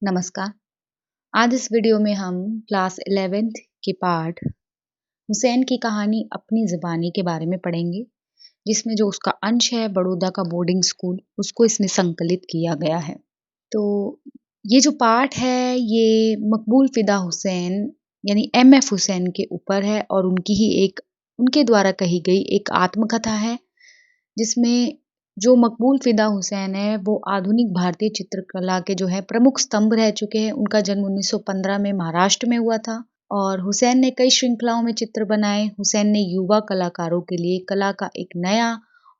नमस्कार। आज इस वीडियो में हम क्लास 11th के पाठ हुसैन की कहानी अपनी ज़ुबानी के बारे में पढ़ेंगे, जिसमें जो उसका अंश है बड़ौदा का बोर्डिंग स्कूल, उसको इसमें संकलित किया गया है। तो ये जो पाठ है ये मकबूल फ़िदा हुसैन यानी एमएफ हुसैन के ऊपर है और उनके द्वारा कही गई एक आत्मकथा है, जिसमें जो मकबूल फ़िदा हुसैन है, वो आधुनिक भारतीय चित्रकला के जो है प्रमुख स्तंभ रह चुके हैं। उनका जन्म 1915 में महाराष्ट्र में हुआ था और हुसैन ने कई श्रृंखलाओं में चित्र बनाए। हुसैन ने युवा कलाकारों के लिए कला का एक नया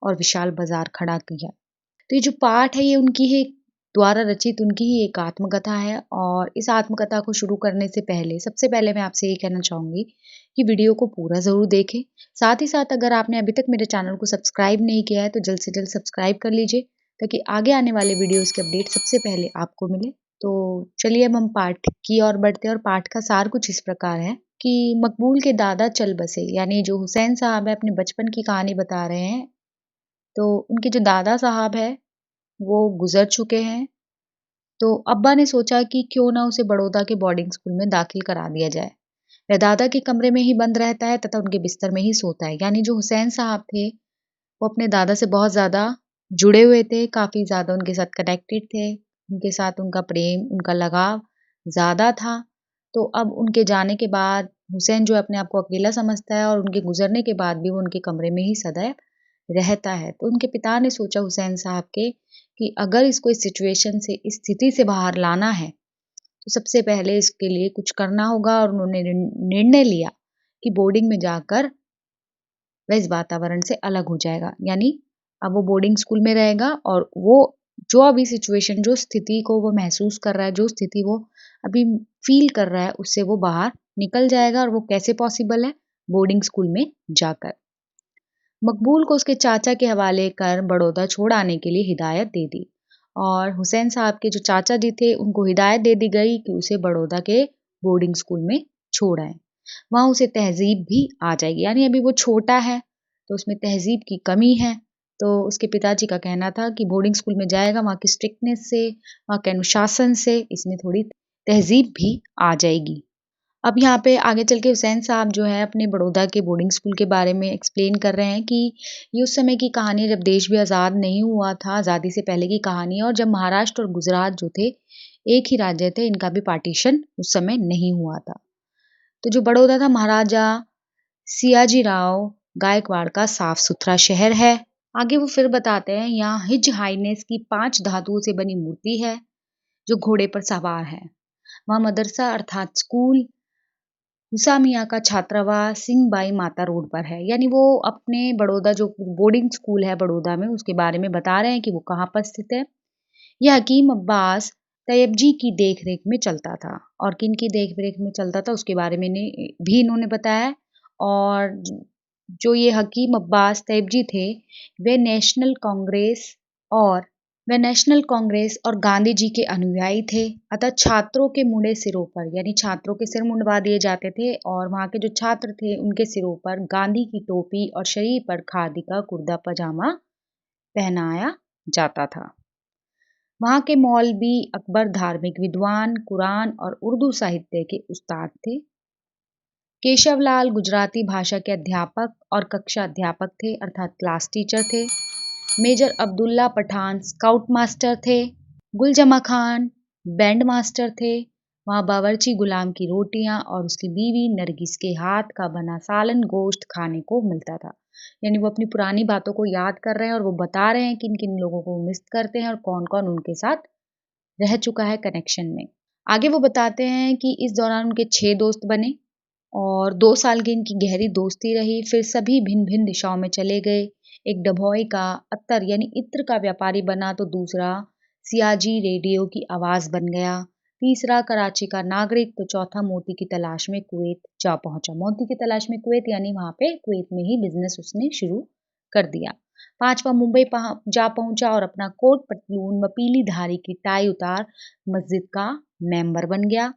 और विशाल बाज़ार खड़ा किया। तो ये जो पाठ है ये उनकी ही द्वारा रचित उनकी ही एक आत्मकथा है और इस आत्मकथा को शुरू करने से पहले सबसे पहले मैं आपसे ये कहना चाहूँगी कि वीडियो को पूरा ज़रूर देखें। साथ ही साथ अगर आपने अभी तक मेरे चैनल को सब्सक्राइब नहीं किया है तो जल्द से जल्द सब्सक्राइब कर लीजिए ताकि आगे आने वाले वीडियोज़ के अपडेट सबसे पहले आपको मिले। तो चलिए अब हम पाठ की ओर बढ़ते हैं और पाठ का सार कुछ इस प्रकार है कि मकबूल के दादा चल बसे यानी जो हुसैन साहब है अपने बचपन की कहानी बता रहे हैं। तो उनके जो दादा साहब है वो गुज़र चुके हैं, तो अब्बा ने सोचा कि क्यों ना उसे बड़ौदा के बोर्डिंग स्कूल में दाखिल करा दिया जाए। वह दादा के कमरे में ही बंद रहता है तथा उनके बिस्तर में ही सोता है। यानी जो हुसैन साहब थे, वो अपने दादा से बहुत ज़्यादा जुड़े हुए थे, काफ़ी ज़्यादा उनके साथ कनेक्टेड थे, उनके साथ उनका प्रेम, उनका लगाव ज़्यादा था। तो अब उनके जाने के बाद हुसैन जो है अपने आप को अकेला समझता है और उनके गुज़रने के बाद भी वो उनके कमरे में ही सदैव रहता है। तो उनके पिता ने सोचा हुसैन साहब के कि अगर इसको इस सिचुएशन से, इस स्थिति से बाहर लाना है, तो सबसे पहले इसके लिए कुछ करना होगा और उन्होंने निर्णय लिया कि बोर्डिंग में जाकर वह इस वातावरण से अलग हो जाएगा। यानी अब वो बोर्डिंग स्कूल में रहेगा और वो जो अभी सिचुएशन, जो स्थिति को वो महसूस कर रहा है, जो स्थिति वो अभी फ़ील कर रहा है, उससे वो बाहर निकल जाएगा और वो कैसे पॉसिबल है? बोर्डिंग स्कूल में जाकर। मकबूल को उसके चाचा के हवाले कर बड़ौदा छोड़ आने के लिए हिदायत दे दी और हुसैन साहब के जो चाचा जी थे उनको हिदायत दे दी गई कि उसे बड़ौदा के बोर्डिंग स्कूल में छोड़ आए। वहाँ उसे तहज़ीब भी आ जाएगी। यानी अभी वो छोटा है तो उसमें तहज़ीब की कमी है। तो उसके पिताजी का कहना था कि बोर्डिंग स्कूल में जाएगा, वहाँ की स्ट्रिक्टनेस से, वहाँ के अनुशासन से इसमें थोड़ी तहज़ीब भी आ जाएगी। अब यहाँ पे आगे चल के हुसैन साहब जो है अपने बड़ौदा के बोर्डिंग स्कूल के बारे में एक्सप्लेन कर रहे हैं कि ये उस समय की कहानी है जब देश भी आज़ाद नहीं हुआ था, आज़ादी से पहले की कहानी है और जब महाराष्ट्र और गुजरात जो थे एक ही राज्य थे, इनका भी पार्टीशन उस समय नहीं हुआ था। तो जो बड़ौदा था महाराजा सियाजी राव गायकवाड़ का साफ सुथरा शहर है। आगे वो फिर बताते हैं यहाँ हिज हाइनेस की 5 धातुओं से बनी मूर्ति है जो घोड़े पर सवार है। वहाँ मदरसा अर्थात स्कूल हुसामिया का छात्रावास सिंह बाई माता रोड पर है। यानी वो अपने बड़ौदा जो बोर्डिंग स्कूल है बड़ौदा में उसके बारे में बता रहे हैं कि वो कहाँ पर स्थित है। यह हकीम अब्बास तैयबजी की देख-रेख में चलता था और किन की देख-रेख में चलता था उसके बारे में भी इन्होंने बताया। और जो ये हकीम अब्बास तैयबजी थे वे नेशनल कांग्रेस और गांधी जी के अनुयायी थे। अतः छात्रों के मुंडे सिरों पर यानी छात्रों के सिर मुंडवा दिए जाते थे और वहाँ के जो छात्र थे उनके सिरों पर गांधी की टोपी और शरीर पर खादी का कुर्ता पजामा पहनाया जाता था। वहाँ के मौलवी अकबर धार्मिक विद्वान, कुरान और उर्दू साहित्य के उस्ताद थे। केशवलाल गुजराती भाषा के अध्यापक और कक्षा अध्यापक थे अर्थात क्लास टीचर थे। Major Abdullah Pathan scout master थे। गुल जमा खान बैंड मास्टर थे। वहाँ बावर्ची गुलाम की रोटियां और उसकी बीवी नरगिस के हाथ का बना सालन गोश्त खाने को मिलता था। यानी वो अपनी पुरानी बातों को याद कर रहे हैं और वो बता रहे हैं किन किन लोगों को मिस करते हैं और कौन कौन उनके साथ रह चुका है कनेक्शन में। आगे वो बताते हैं कि इस दौरान उनके 6 दोस्त बने और 2 साल की इनकी गहरी दोस्ती रही। फिर सभी भिन्न-भिन्न दिशाओं में चले गए। एक डभोई का अत्तर यानी इत्र का व्यापारी बना तो दूसरा सियाजी रेडियो की आवाज़ बन गया। तीसरा कराची का नागरिक तो चौथा मोती की तलाश में कुवैत जा पहुंचा। मोती की तलाश में कुवैत यानी वहाँ पे कुवैत में ही बिजनेस उसने शुरू कर दिया। पांचवा मुंबई जा पहुंचा और अपना कोट पतलून व पीली धारी की टाई उतार मस्जिद का मेंबर बन गया।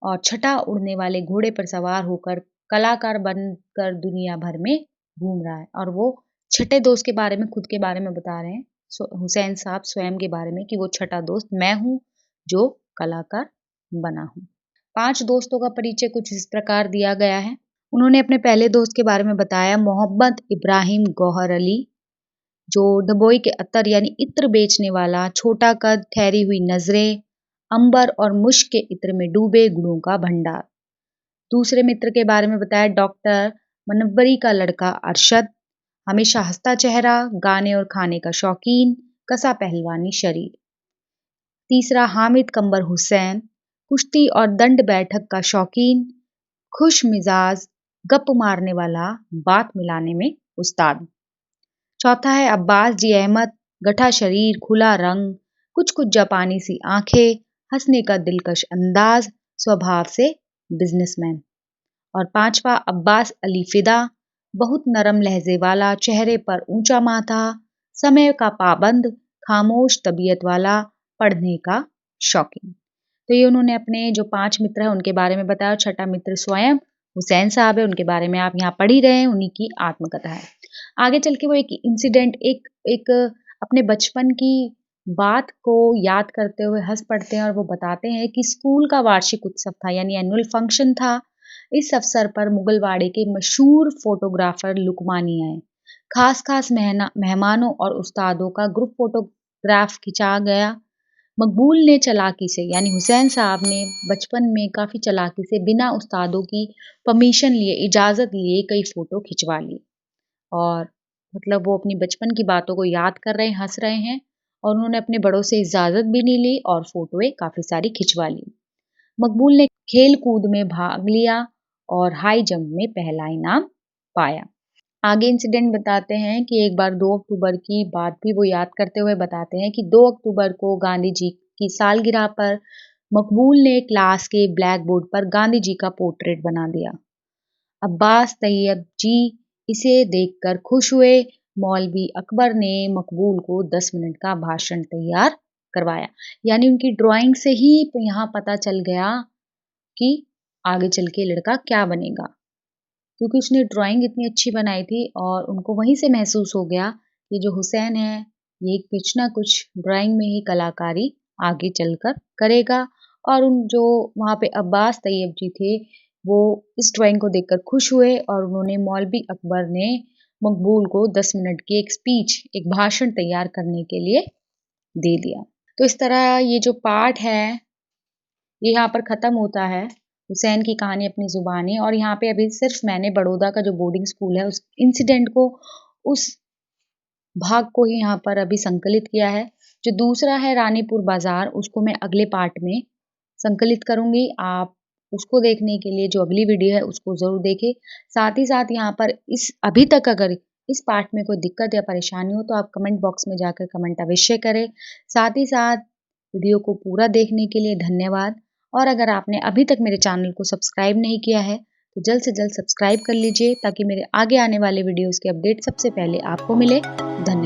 और छठा उड़ने वाले घोड़े पर सवार होकर कलाकार बनकर दुनिया भर में घूम रहा है। और वो छठे दोस्त के बारे में खुद के बारे में बता रहे हैं हुसैन साहब स्वयं के बारे में कि वो छठा दोस्त मैं हूँ जो कलाकार बना हूँ। 5 दोस्तों का परिचय कुछ इस प्रकार दिया गया है। उन्होंने अपने पहले दोस्त के बारे में बताया, मोहम्मद इब्राहिम गौहर अली, जो डबोई के अत्तर यानी इत्र बेचने वाला, छोटा कद, ठहरी हुई नजरें, अंबर और मुश्क के इत्र में डूबे गुणों का भंडार। दूसरे मित्र के बारे में बताया, डॉक्टर मनव्वरी का लड़का अरशद, हमेशा हंसता चेहरा, गाने और खाने का शौकीन, कसा पहलवानी शरीर। तीसरा हामिद कंबर हुसैन, कुश्ती और दंड बैठक का शौकीन, खुश मिजाज, गप मारने वाला, बात मिलाने में उस्ताद। चौथा है अब्बास जी अहमद, गठा शरीर, खुला रंग, कुछ कुछ जापानी सी आंखें, हंसने का दिलकश अंदाज, स्वभाव से बिजनेसमैन। और पांचवा अब्बास अली फिदा, बहुत नरम लहजे वाला, चेहरे पर ऊंचा माथा, समय का पाबंद, खामोश तबीयत वाला, पढ़ने का शौकीन। तो ये उन्होंने अपने जो 5 मित्र हैं उनके बारे में बताया। छठा मित्र स्वयं हुसैन साहब है, उनके बारे में आप यहाँ पढ़ ही रहे हैं, उन्हीं की आत्मकथा है। आगे चल के वो एक इंसिडेंट एक एक अपने बचपन की बात को याद करते हुए हंस पड़ते हैं और वो बताते हैं कि स्कूल का वार्षिक उत्सव था यानी एनुअल फंक्शन था। इस अवसर पर मुगलवाड़े के मशहूर फोटोग्राफर लुकमानी आए। खास खास मेहमानों और उस्तादों का ग्रुप फोटोग्राफ खिंचा गया। मकबूल ने चालाकी से यानी हुसैन साहब ने बचपन में काफ़ी चालाकी से बिना उस्तादों की परमिशन लिए, इजाज़त लिए कई फ़ोटो खिंचवा ली। और मतलब वो अपनी बचपन की बातों को याद कर रहे हैं, हँस रहे हैं और उन्होंने अपने बड़ों से इजाज़त भी नहीं ली और फ़ोटोएँ काफ़ी सारी खिंचवा ली। मकबूल ने खेल कूद में भाग लिया और हाई जंप में पहला इनाम पाया। आगे इंसिडेंट बताते हैं कि एक बार 2 अक्टूबर की बात भी वो याद करते हुए बताते हैं कि 2 अक्टूबर को गांधी जी की सालगिरह पर मकबूल ने क्लास के ब्लैक बोर्ड पर गांधी जी का पोर्ट्रेट बना दिया। अब्बास तैयब जी इसे देखकर खुश हुए। मौलवी अकबर ने मकबूल को 10 मिनट का भाषण तैयार करवाया। यानी उनकी ड्राइंग से ही यहाँ पता चल गया कि आगे चल के लड़का क्या बनेगा, क्योंकि उसने ड्राइंग इतनी अच्छी बनाई थी और उनको वहीं से महसूस हो गया कि जो हुसैन है ये कुछ ना कुछ ड्राइंग में ही कलाकारी आगे चलकर करेगा। और उन जो वहाँ पे अब्बास तैयब जी थे वो इस ड्राइंग को देखकर खुश हुए और उन्होंने मौलवी अकबर ने मकबूल को 10 मिनट की एक स्पीच, एक भाषण तैयार करने के लिए दे दिया। तो इस तरह ये जो पाठ है ये यहाँ पर ख़त्म होता है। हुसैन की कहानी अपनी ज़ुबानी। और यहाँ पे अभी सिर्फ मैंने बड़ौदा का जो बोर्डिंग स्कूल है उस इंसिडेंट को, उस भाग को ही यहाँ पर अभी संकलित किया है। जो दूसरा है रानीपुर बाज़ार, उसको मैं अगले पार्ट में संकलित करूँगी। आप उसको देखने के लिए जो अगली वीडियो है उसको ज़रूर देखें। साथ ही साथ यहाँ पर इस अभी तक अगर इस पार्ट में कोई दिक्कत या परेशानी हो तो आप कमेंट बॉक्स में जाकर कमेंट अवश्य करें। साथ ही साथ वीडियो को पूरा देखने के लिए धन्यवाद। और अगर आपने अभी तक मेरे चैनल को सब्सक्राइब नहीं किया है तो जल्द से जल्द सब्सक्राइब कर लीजिए ताकि मेरे आगे आने वाले वीडियोस के अपडेट सबसे पहले आपको मिले। धन्यवाद।